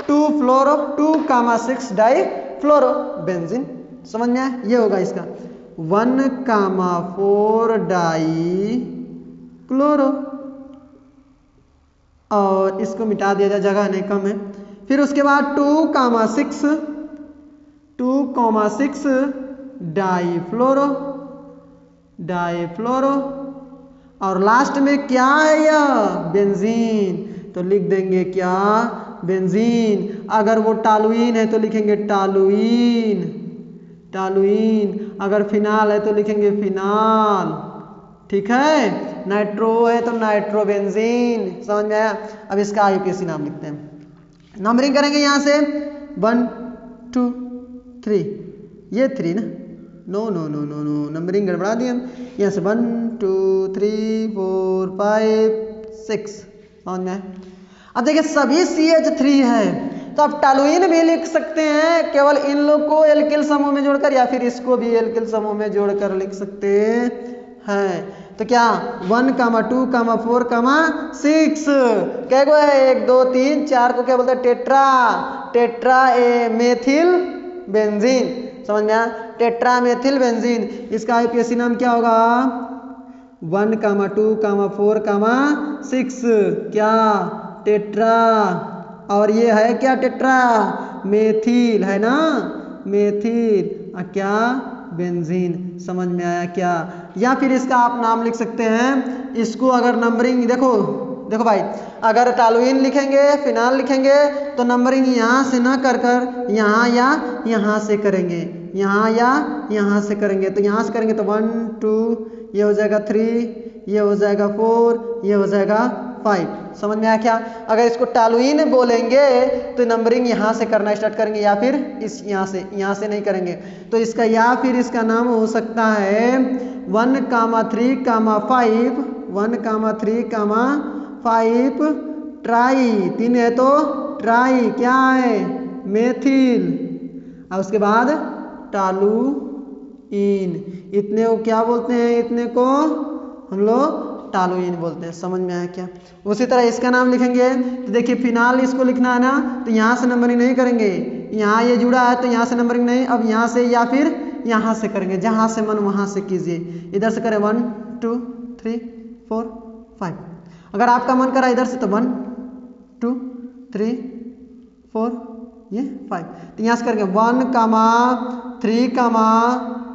2 फ्लोरो, 2,6 डाई फ्लोरो बेंजीन। समझ में आया? ये होगा इसका 1,4 डाई क्लोरो, और इसको मिटा दिया जाए, जगह नहीं कम है। फिर उसके बाद 2,6 डाई फ्लोरो, और लास्ट में क्या है यह बेंजीन, तो लिख देंगे क्या बेंजीन। अगर वो टालुइन है तो लिखेंगे टालुइन, अगर फिनाल है तो लिखेंगे फिनाल। ठीक है, नाइट्रो है तो नाइट्रोबेंजीन। समझ में आया? अब इसका आईयूपीएसी नाम लिखते हैं, नंबरिंग करेंगे यहाँ से 1 2 3, ये 3 ना, नो नंबरिंग गड़बड़ा दिए हम। यहाँ से 1 2 3 4 5 6। समझ में आया? अब देखिए सभी CH3 है, तो आप टालुइन भी लिख सकते हैं केवल इन लोग को एल्किल समूह में जोड़कर, या फिर इसको भी एल्किल समूह में जोड़कर लिख सकते हैं। तो क्या 1, 2, 4, 6 क्या गो है, 1 2 3 4 को क्या बोलते हैं टेट्रा मेथिल बेंजीन। समझ में आया? Tetra methyl benzene. इसका आईयूपीएसी नाम क्या होगा 1, 2, 4, 6 क्या टेट्रा, और ये है क्या टेट्रा मेथिल है ना, मेथिल क्या बेंजीन। समझ में आया क्या? या फिर इसका आप नाम लिख सकते हैं, इसको अगर नंबरिंग देखो भाई, अगर टालुइन लिखेंगे फिनाल लिखेंगे तो नंबरिंग यहाँ से ना कर यहाँ या यहाँ से करेंगे, यहाँ या यहाँ से करेंगे। तो यहाँ से करेंगे तो 1 2, ये हो जाएगा 3, ये हो जाएगा 4, ये हो जाएगा 5। समझ में आया क्या? अगर इसको टालुइन बोलेंगे तो नंबरिंग यहाँ से करना स्टार्ट करेंगे, या फिर इस यहाँ से नहीं करेंगे। तो इसका या फिर इसका नाम हो सकता है 1, 3, 5, 1, 3, 5 ट्राई, 3 है तो ट्राई क्या है मेथिल, और उसके बाद टालुइन। इतने को क्या बोलते हैं, इतने को हम लोग टालुइन बोलते हैं। समझ में आया क्या? उसी तरह इसका नाम लिखेंगे तो देखिए फिनाल इसको लिखना है ना, तो यहाँ से नंबरिंग नहीं करेंगे, यहाँ ये जुड़ा है तो यहाँ से नंबरिंग नहीं, अब यहाँ से या फिर यहाँ से करेंगे, जहाँ से मन वहाँ से कीजिए। इधर से करें 1 2 3 4 5, अगर आपका मन करा इधर से तो 1 2 3 4 ये 5, तो यहाँ से करेंगे 1, 3,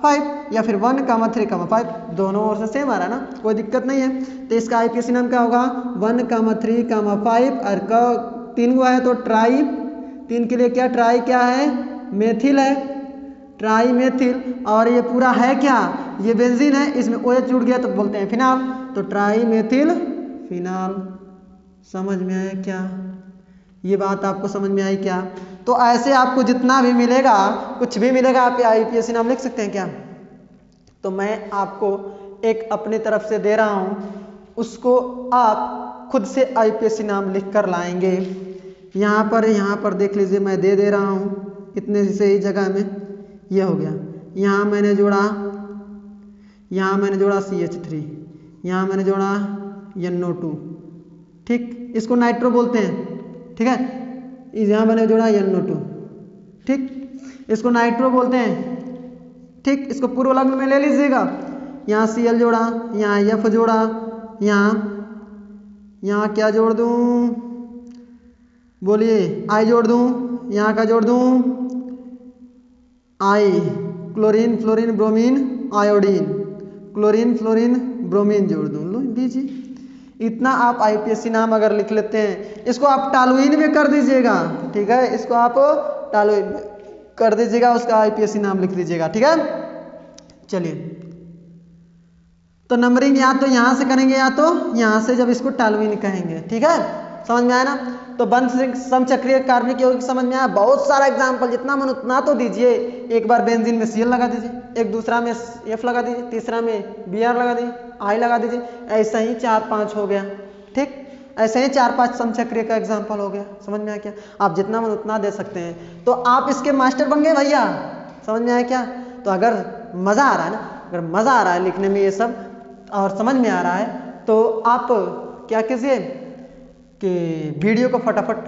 5, या फिर 1, 3, 5, दोनों ओर से सेम आ रहा है ना, कोई दिक्कत नहीं है। तो इसका आईयूपीएसी नाम क्या होगा 1, 3, 5, और 3 हुआ है तो ट्राई, 3 के लिए क्या ट्राई क्या है मेथिल है, ट्राई मेथिल। और ये पूरा है क्या, ये बेंजीन है, इसमें OH जुड़ गया तो बोलते हैं फिनाल, तो ट्राई मेथिल फिनाल। समझ में आया क्या? ये बात आपको समझ में आई क्या? तो ऐसे आपको जितना भी मिलेगा, कुछ भी मिलेगा, आप आईयूपीएसी नाम लिख सकते हैं क्या? तो मैं आपको एक अपनी तरफ से दे रहा हूँ, उसको आप खुद से आईयूपीएसी नाम लिख कर लाएंगे। यहाँ पर देख लीजिए, मैं दे रहा हूँ इतने से ही जगह में, ये हो गया। यहाँ मैंने जोड़ा CH3, यहाँ मैंने जोड़ा NO2, ठीक, इसको नाइट्रो बोलते हैं, ठीक है। यहाँ मैंने जोड़ा NO2, ठीक, इसको नाइट्रो बोलते हैं, ठीक। इसको पूर्व लग्न में ले लीजिएगा। यहाँ Cl जोड़ा, यहाँ F जोड़ा, यहाँ क्या जोड़ दूँ, बोलिए, I जोड़ दूँ, यहाँ का जोड़ दूँ I, chlorine fluorine bromine iodine, chlorine fluorine bromine जोड़ दूँ, लो दीजिए। इतना आप आईयूपीएसी नाम अगर लिख लेते हैं, इसको आप टालुइन में कर दीजिएगा, ठीक है, इसको आप टालुइन में कर दीजिएगा, उसका आईयूपीएसी नाम लिख दीजिएगा, ठीक है। चलिए, तो नंबरिंग या तो यहाँ से करेंगे या तो यहाँ से, जब इसको टालुइन कहेंगे, ठीक है। समझ में आया ना? तो बंध समचक्रीय कार्बनिक यौगिक समझ में आया। बहुत सारा एग्जाम्पल, जितना मन उतना तो दीजिए। एक बार बेंजीन में Cl लगा दीजिए, एक दूसरा में F लगा दीजिए, तीसरा में Br लगा दीजिए, I लगा दीजिए, ऐसा ही 4 5 हो गया, ठीक। ऐसे ही 4-5 समचक्रीय का एग्जाम्पल हो गया। समझ में आया क्या? आप जितना मन उतना दे सकते हैं, तो आप इसके मास्टर बन गए भैया। समझ में आया क्या? तो अगर मज़ा आ रहा है ना, अगर मज़ा आ रहा है लिखने में ये सब और समझ में आ रहा है, तो आप क्या कीजिए कि वीडियो को फटाफट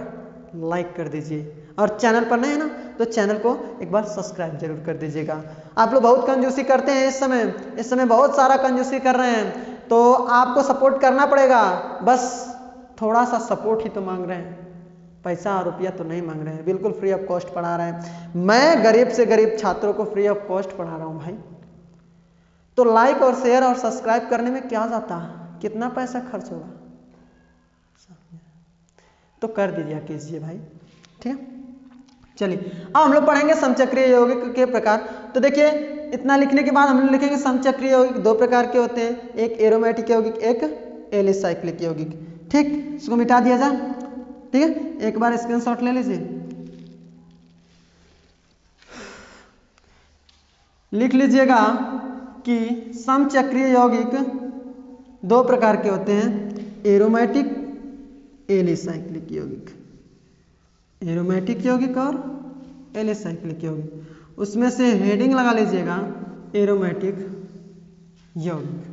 लाइक कर दीजिए, और चैनल पर नए हैं ना तो चैनल को एक बार सब्सक्राइब जरूर कर दीजिएगा। आप लोग बहुत कंजूसी करते हैं इस समय बहुत सारा कंजूसी कर रहे हैं, तो आपको सपोर्ट करना पड़ेगा। बस थोड़ा सा सपोर्ट ही तो मांग रहे हैं, पैसा और रुपया तो नहीं मांग रहे हैं, बिल्कुल फ्री ऑफ कॉस्ट पढ़ा रहे हैं। मैं गरीब से गरीब छात्रों को फ्री ऑफ कॉस्ट पढ़ा रहा हूँ भाई। तो लाइक और शेयर और सब्सक्राइब करने में क्या जाता है, कितना पैसा खर्च होगा, तो कर दीजिए कीजिए भाई, ठीक है। चलिए अब हम लोग पढ़ेंगे समचक्रीय यौगिक के प्रकार। तो देखिए इतना लिखने के बाद हम लोग लिखेंगे समचक्रीय यौगिक 2 प्रकार के होते हैं, एक एरोमेटिक यौगिक, एक एलिसाइक्लिक यौगिक। ठीक, इसको मिटा दिया जाए, ठीक है। एक बार स्क्रीनशॉट ले लीजिए, लिख लीजिएगा कि समचक्रीय यौगिक 2 प्रकार के होते हैं, एरोमेटिक, एलिसाइक्लिक यौगिक। एरोमेटिक यौगिक और एलिसाइक्लिक यौगिक, उसमें से हेडिंग लगा लीजिएगा एरोमेटिक यौगिक।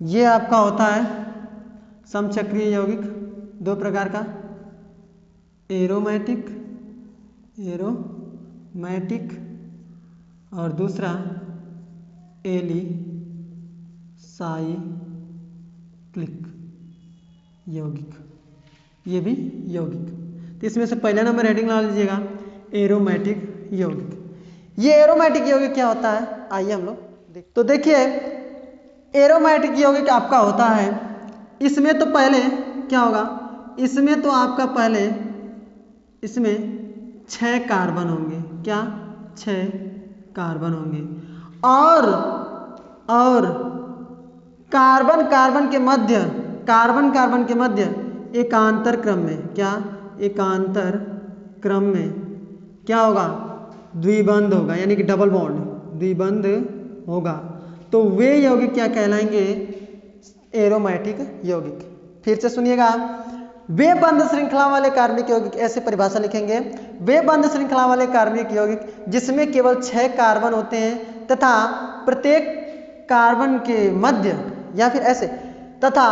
ये आपका होता है समचक्रीय यौगिक 2 प्रकार का, एरोमेटिक और दूसरा एलिसाइक्लिक यौगिक, ये भी यौगिक। तो इसमें से पहला नंबर हेडिंग ला लीजिएगा एरोमेटिक यौगिक। ये एरोमेटिक यौगिक क्या होता है, आइए हम लोग तो देखिए एरोमेटिक यौगिक आपका होता है, इसमें तो पहले क्या होगा, इसमें तो आपका पहले इसमें 6 कार्बन होंगे, क्या 6 कार्बन होंगे, और कार्बन के मध्य एकांतर क्रम में, क्या एकांतर क्रम में क्या होगा, द्विबंध होगा, यानी कि डबल बॉन्ड द्विबंध होगा। तो वे यौगिक क्या कहलाएंगे, एरोमेटिक यौगिक। फिर से सुनिएगा, वे बंध श्रृंखला वाले कार्बनिक यौगिक, ऐसे परिभाषा लिखेंगे, वे बंध श्रृंखला वाले कार्बनिक यौगिक जिसमें केवल 6 कार्बन होते हैं तथा प्रत्येक कार्बन के मध्य, या फिर ऐसे, तथा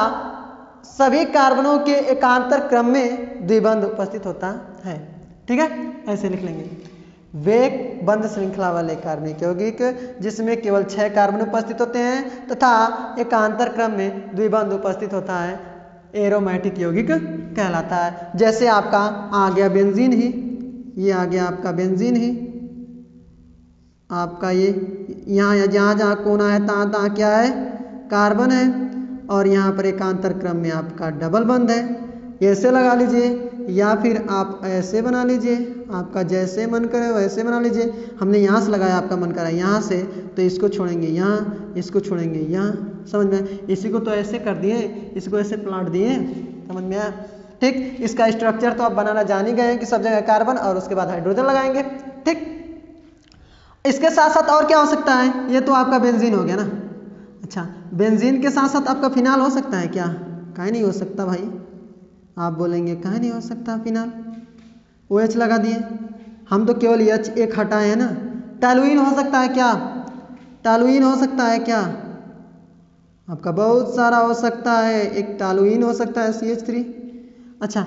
सभी कार्बनों के एकांतर क्रम में द्विबंध उपस्थित होता है। ठीक है, ऐसे लिख लेंगे, वे बंध श्रृंखला वाले कार्बनिक यौगिक जिसमें केवल 6 कार्बन उपस्थित होते हैं तथा एकांतर क्रम में द्विबंध उपस्थित होता है, एरोमेटिक यौगिक कहलाता है। जैसे आपका आ गया बेंजीन ही, ये आ गया आपका बेंजीन ही, आपका ये यहाँ जहाँ कोना है तहाँ क्या है, कार्बन है, और यहाँ पर एकांतर क्रम में आपका डबल बंध है। ऐसे लगा लीजिए या फिर आप ऐसे बना लीजिए, आपका जैसे मन करे वैसे बना लीजिए। हमने यहाँ से लगाया, आपका मन करा यहाँ से, तो इसको छोड़ेंगे यहाँ, इसको छोड़ेंगे यहाँ, समझ में। इसी को तो ऐसे कर दिए, इसको ऐसे प्लाट दिए, समझ में आया। ठीक, इसका स्ट्रक्चर तो आप बनाना जान ही गए हैं कि सब जगह कार्बन और उसके बाद हाइड्रोजन लगाएंगे। ठीक, इसके साथ साथ और क्या हो सकता है, ये तो आपका बेंजीन हो गया ना। अच्छा, बेंजीन के साथ साथ आपका फिनाल हो सकता है क्या, काहे नहीं हो सकता भाई, आप बोलेंगे काहे नहीं हो सकता फिनाल, OH लगा दिए, हम तो केवल H एक हटाए हैं ना। टॉलुइन हो सकता है क्या, टॉलुइन हो सकता है क्या, आपका बहुत सारा हो सकता है, एक टॉलुइन हो सकता है CH3। अच्छा,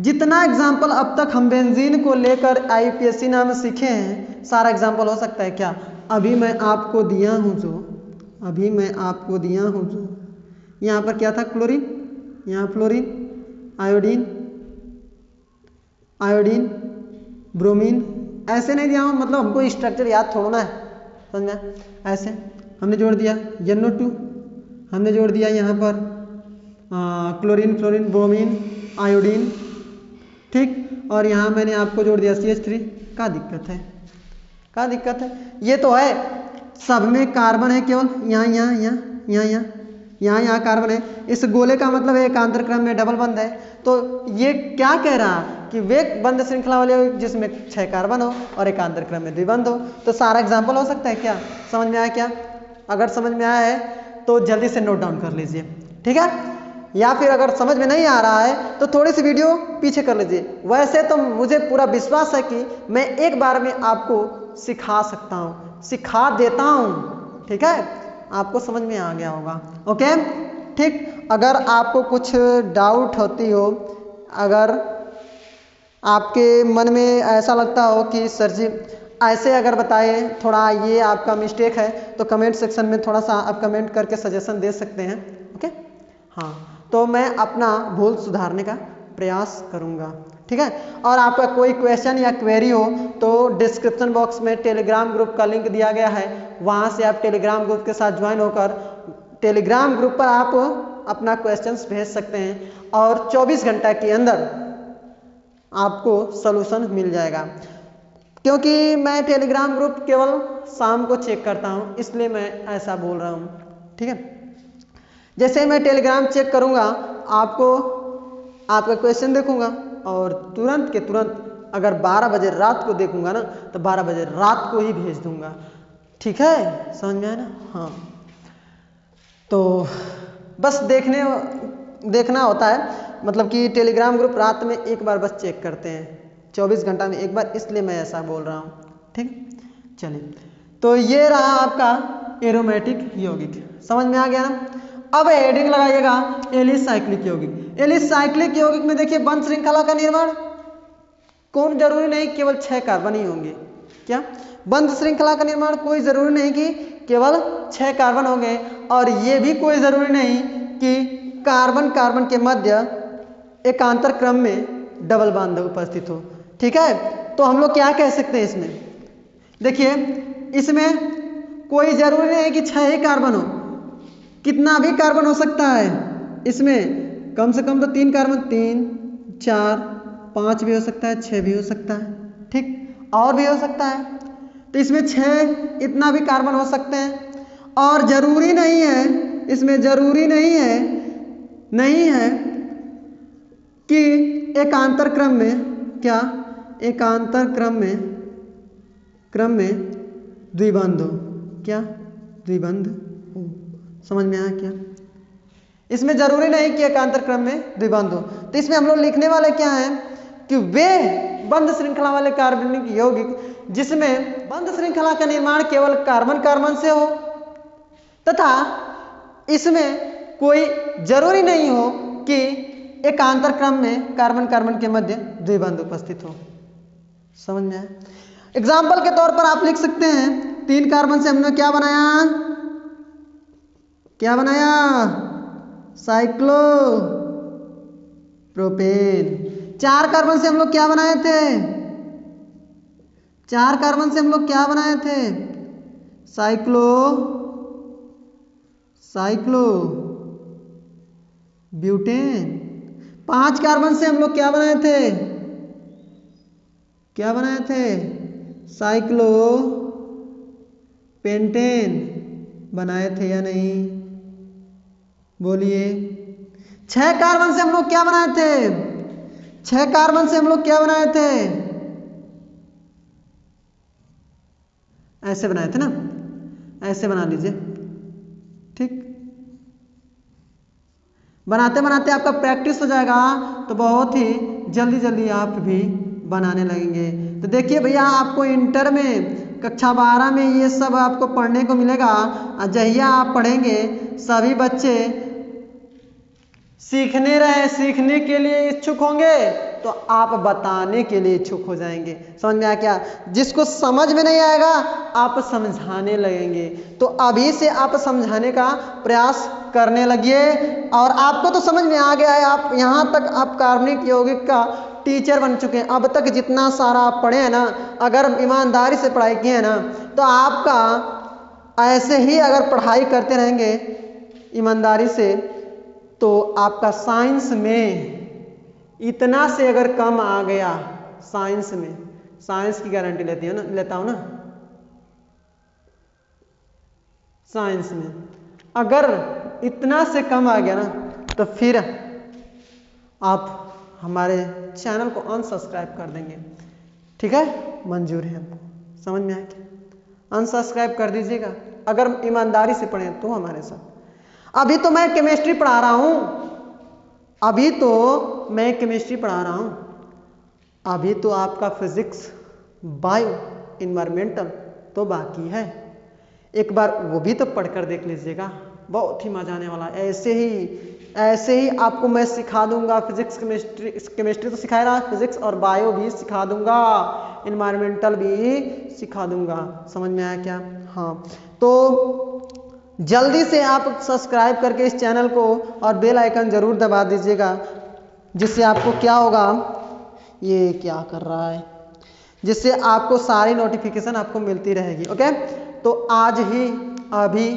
जितना एग्जाम्पल अब तक हम बेंजीन को लेकर IUPAC नाम सीखे हैं, सारा एग्जाम्पल हो सकता है क्या। अभी मैं आपको दिया हूँ जो, यहाँ पर क्या था, क्लोरीन, यहाँ फ्लोरीन, आयोडीन, ब्रोमीन, ऐसे नहीं दिया हूँ, मतलब हमको स्ट्रक्चर याद थोड़ा है, समझ में। ऐसे हमने जोड़ दिया NO2, हमने जोड़ दिया यहाँ पर क्लोरीन, फ्लोरीन, ब्रोमीन, आयोडीन। ठीक, और यहाँ मैंने आपको जोड़ दिया CH3। क्या दिक्कत है, ये तो है, सब में कार्बन है केवल, यहाँ, यहाँ कार्बन है, इस गोले का मतलब है एकांतर क्रम में डबल बंध है। तो ये क्या कह रहा है कि वे बंध श्रृंखला वाले यौगिक जिसमें 6 कार्बन हो और एकांतर क्रम में द्विबंध हो। तो सारा एग्जाम्पल हो सकता है क्या? समझ में आया क्या? अगर समझ में आया है तो जल्दी से नोट डाउन कर लीजिए, ठीक है। या फिर अगर समझ में नहीं आ रहा है तो थोड़ी सी वीडियो पीछे कर लीजिए। वैसे तो मुझे पूरा विश्वास है कि मैं एक बार में आपको सिखा सकता हूँ, सिखा देता हूँ, ठीक है। आपको समझ में आ गया होगा, ओके ठीक। अगर आपको कुछ डाउट होती हो, अगर आपके मन में ऐसा लगता हो कि सर जी ऐसे अगर बताए, थोड़ा ये आपका मिस्टेक है, तो कमेंट सेक्शन में थोड़ा सा आप कमेंट करके सजेशन दे सकते हैं, ओके। हाँ, तो मैं अपना भूल सुधारने का प्रयास करूँगा, ठीक है। और आपका कोई क्वेश्चन या क्वेरी हो तो डिस्क्रिप्शन बॉक्स में टेलीग्राम ग्रुप का लिंक दिया गया है, वहाँ से आप टेलीग्राम ग्रुप के साथ ज्वाइन होकर टेलीग्राम ग्रुप पर आप अपना क्वेश्चंस भेज सकते हैं और 24 घंटा के अंदर आपको सॉल्यूशन मिल जाएगा। क्योंकि मैं टेलीग्राम ग्रुप केवल शाम को चेक करता हूँ, इसलिए मैं ऐसा बोल रहा हूँ, ठीक है। जैसे मैं टेलीग्राम चेक करूँगा, आपका क्वेश्चन देखूँगा और तुरंत के तुरंत अगर 12 बजे रात को देखूँगा ना तो 12 बजे रात को ही भेज दूँगा, ठीक है। समझ में आया ना? हाँ, तो बस देखना होता है, मतलब कि टेलीग्राम ग्रुप रात में एक बार बस चेक करते हैं, 24 घंटा में एक बार, इसलिए मैं ऐसा बोल रहा हूँ, ठीक। चलिए, तो ये रहा आपका एरोमेटिक यौगिक, समझ में आ गया ना। अब हेडिंग लगाइएगा एलिसाइक्लिक यौगिक। एलिसाइक्लिक यौगिक में देखिए बंध श्रृंखला का निर्माण कौन, जरूरी नहीं केवल 6 कार्बन ही होंगे। क्या बंध श्रृंखला का निर्माण कोई जरूरी नहीं कि केवल 6 कार्बन होंगे, और ये भी कोई जरूरी नहीं कि कार्बन कार्बन के मध्य एकांतर क्रम में डबल बॉन्ड उपस्थित हो, ठीक है। तो हम लोग क्या कह सकते हैं इसमें, देखिए इसमें कोई जरूरी नहीं कि 6 ही कार्बन हो, कितना भी कार्बन हो सकता है। इसमें कम से कम तो 3 कार्बन, 3, 4, 5 भी हो सकता है, 6 भी हो सकता है, ठीक, और भी हो सकता है। तो इसमें 6 इतना भी कार्बन हो सकते हैं, और जरूरी नहीं है, इसमें जरूरी नहीं है कि एकांतर क्रम में, क्या एकांतर क्रम में द्विबंध हो, क्या द्विबंध हो। समझ में आया क्या? इसमें जरूरी नहीं कि एकांतर क्रम में द्विबंध हो। तो इसमें हम लोग लिखने वाले क्या है कि वे बंध श्रृंखला वाले कार्बनिक यौगिक जिसमें बंध श्रृंखला का निर्माण केवल कार्बन कार्बन से हो, तथा इसमें कोई जरूरी नहीं हो कि एकांतर क्रम में कार्बन कार्बन के मध्य द्विबंध उपस्थित हो। समझ में आया? एग्जाम्पल के तौर पर आप लिख सकते हैं, 3 कार्बन से हमने क्या बनाया, साइक्लोप्रोपेन। 4 कार्बन से हम लोग क्या बनाए थे, साइक्लोब्यूटेन। 5 कार्बन से हम लोग क्या बनाए थे, साइक्लोपेंटेन बनाए थे या नहीं, बोलिए। 6 कार्बन से हम लोग क्या बनाए थे, ऐसे बनाए थे ना, ऐसे बना लीजिए, ठीक। बनाते बनाते आपका प्रैक्टिस हो जाएगा तो बहुत ही जल्दी आप भी बनाने लगेंगे। तो देखिए भैया, आपको इंटर में कक्षा 12 में ये सब आपको पढ़ने को मिलेगा। जहिया आप पढ़ेंगे सभी बच्चे सीखने के लिए इच्छुक होंगे तो आप बताने के लिए इच्छुक हो जाएंगे। समझ में आया क्या? जिसको समझ में नहीं आएगा आप समझाने लगेंगे। तो अभी से आप समझाने का प्रयास करने लगिए, और आपको तो समझ में आ गया है, आप यहाँ तक आप कार्बनिक यौगिक का टीचर बन चुके हैं। अब तक जितना सारा आप पढ़े हैं ना, अगर ईमानदारी से पढ़ाई किए हैं ना, तो आपका ऐसे ही अगर पढ़ाई करते रहेंगे ईमानदारी से, तो आपका साइंस में इतना से अगर कम आ गया, साइंस की गारंटी लेता हूं ना, साइंस में अगर इतना से कम आ गया ना तो फिर आप हमारे चैनल को अनसब्सक्राइब कर देंगे। ठीक है, मंजूर है हमको, समझ में आया क्या? अनसब्सक्राइब कर दीजिएगा अगर ईमानदारी से पढ़ें तो हमारे साथ। अभी तो मैं केमिस्ट्री पढ़ा रहा हूं, अभी तो मैं केमिस्ट्री पढ़ा रहा हूं, अभी तो आपका फिजिक्स, बायो, इन्वायरमेंटल तो बाकी है। एक बार वो भी तो पढ़कर देख लीजिएगा, बहुत ही मजा आने वाला है। ऐसे ही आपको मैं सिखा दूंगा। फिजिक्स केमिस्ट्री तो सिखा रहा, फिजिक्स और बायो भी सिखा दूंगा, इन्वायरमेंटल भी सिखा दूंगा। समझ में आया क्या? हाँ, तो जल्दी से आप सब्सक्राइब करके इस चैनल को और बेल आइकन जरूर दबा दीजिएगा, जिससे आपको क्या होगा, ये क्या कर रहा है, जिससे आपको सारी नोटिफिकेशन आपको मिलती रहेगी। ओके, तो आज ही अभी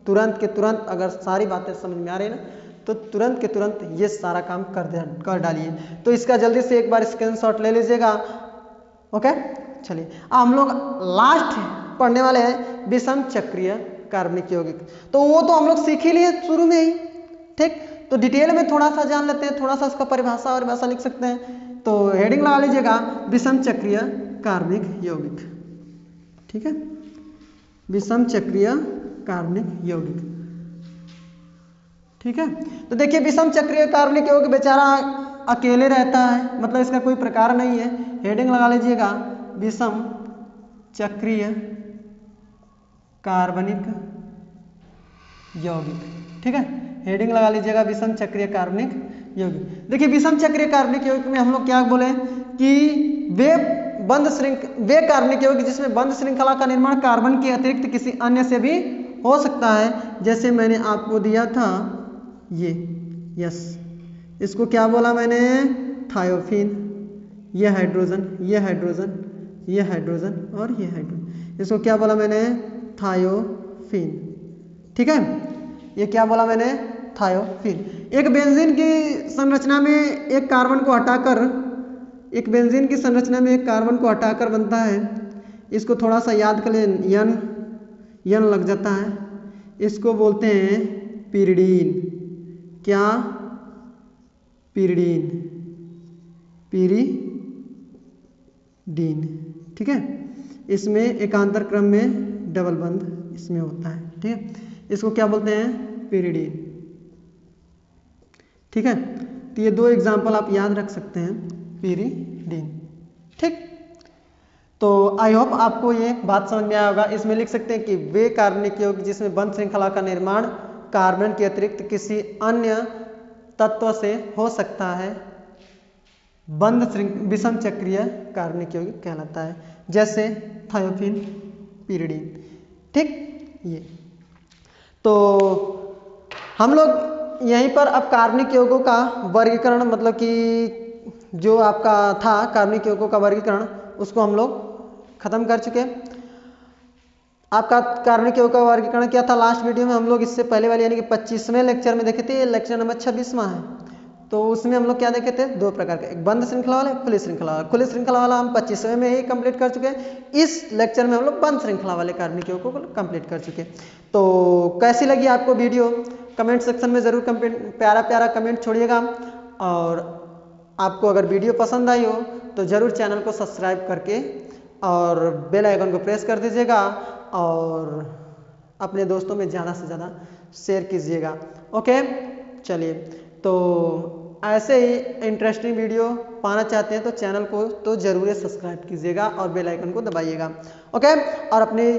तुरंत के तुरंत अगर सारी बातें समझ में आ रही है ना तो तुरंत के तुरंत ये सारा काम कर डालिए। तो इसका जल्दी से एक बार स्क्रीनशॉट ले लीजिएगा। ओके, चलिए हम लोग लास्ट पढ़ने वाले हैं विषम चक्रीय कार्बनिक यौगिक। तो वो तो हम लोग सीख ही लिए शुरू में ही। ठीक, तो डिटेल में थोड़ा सा जान लेते हैं, थोड़ा सा उसका परिभाषा और भाषा लिख सकते हैं। तो हेडिंग लगा लीजिएगा विषम चक्रीय कार्बनिक यौगिक। ठीक है, विषम चक्रीय कार्बनिक यौगिक। ठीक है, तो देखिए विषम चक्रीय कार्बनिक यौगिक बेचारा अकेले रहता है, मतलब इसका कोई प्रकार नहीं है। हेडिंग लगा लीजिएगा विषम चक्रीय कार्बनिक यौगिक। ठीक है, हेडिंग लगा लीजिएगा विषम चक्रीय कार्बनिक यौगिक। देखिए विषम चक्रीय कार्बनिक यौगिक में हम लोग क्या बोले कि वे कार्बनिक यौगिक जिसमें बंध श्रृंखला का निर्माण कार्बन के अतिरिक्त किसी अन्य से भी हो सकता है। जैसे मैंने आपको दिया था ये, यस, इसको क्या बोला मैंने, थायोफीन, ये हाइड्रोजन, ये हाइड्रोजन, ये हाइड्रोजन और ये हाइड्रोजन, इसको क्या बोला मैंने, थायोफीन। ठीक है, ये क्या बोला मैंने, थायोफीन। एक बेंजीन की संरचना में एक कार्बन को हटाकर, एक बेंजीन की संरचना में एक कार्बन को हटाकर बनता है, इसको थोड़ा सा याद कर लें, यन लग जाता है, इसको बोलते हैं पिरिडीन। क्या, पिरिडीन, पिरिडीन। ठीक है, इसमें एकांतर क्रम में डबल बंध इसमें होता है। ठीक है, इसको क्या बोलते हैं, पिरिडीन। ठीक है, तो ये दो एग्जाम्पल आप याद रख सकते हैं, पिरिडीन। ठीक, तो आई होप आपको ये बात समझ में आया होगा। इसमें लिख सकते हैं कि वे कार्बनिक यौगिक जिसमें बंध श्रृंखला का निर्माण कार्बन के अतिरिक्त किसी अन्य तत्व से हो सकता है, विषम चक्रीय कार्बनिक यौगिक कहलाता है, जैसे थायोफीन, पिरिडीन। ठीक, ये तो हम लोग यहीं पर अब कार्बनिक यौगों का वर्गीकरण, मतलब कि जो आपका था कार्बनिक यौगों का वर्गीकरण, उसको हम लोग खत्म कर चुके। आपका कार्बनिक यौगिक का वर्गीकरण क्या था लास्ट वीडियो में हम लोग, इससे पहले वाले यानी कि 25वें लेक्चर में देखे थे, लेक्चर नंबर 26वां है। तो उसमें हम लोग क्या देखे थे, दो प्रकार के, एक बंद श्रृंखला वाला, खुली श्रृंखला वाला। खुली श्रृंखला वाला हम 25वें में ही कंप्लीट कर चुके हैं। इस लेक्चर में हम लोग बंद श्रृंखला वाले कार्बनिक यौगिकों को कंप्लीट कर चुके। तो कैसी लगी आपको वीडियो, कमेंट सेक्शन में जरूर प्यारा प्यारा कमेंट छोड़िएगा। और आपको अगर वीडियो पसंद आई हो तो जरूर चैनल को सब्सक्राइब करके और बेल आइकन को प्रेस कर दीजिएगा और अपने दोस्तों में ज़्यादा से ज़्यादा शेयर कीजिएगा। ओके, चलिए, तो ऐसे ही इंटरेस्टिंग वीडियो पाना चाहते हैं तो चैनल को तो ज़रूर सब्सक्राइब कीजिएगा और बेल आइकन को दबाइएगा। ओके, और अपनी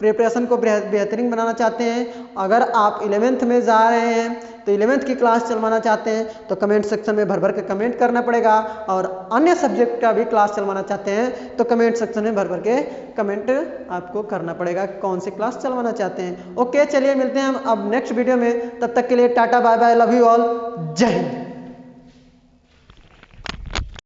प्रिपरेशन को बेहतरीन बनाना चाहते हैं, अगर आप 11th में जा रहे हैं तो 11th की क्लास चलवाना चाहते हैं तो कमेंट सेक्शन में भर भर के कमेंट करना पड़ेगा। और अन्य सब्जेक्ट का भी क्लास चलवाना चाहते हैं तो कमेंट सेक्शन में भर भर के कमेंट आपको करना पड़ेगा कौन सी क्लास चलवाना चाहते हैं। ओके, चलिए मिलते हैं हम अब नेक्स्ट वीडियो में, तब तक के लिए tata bye bye, love you all, जय हिंद।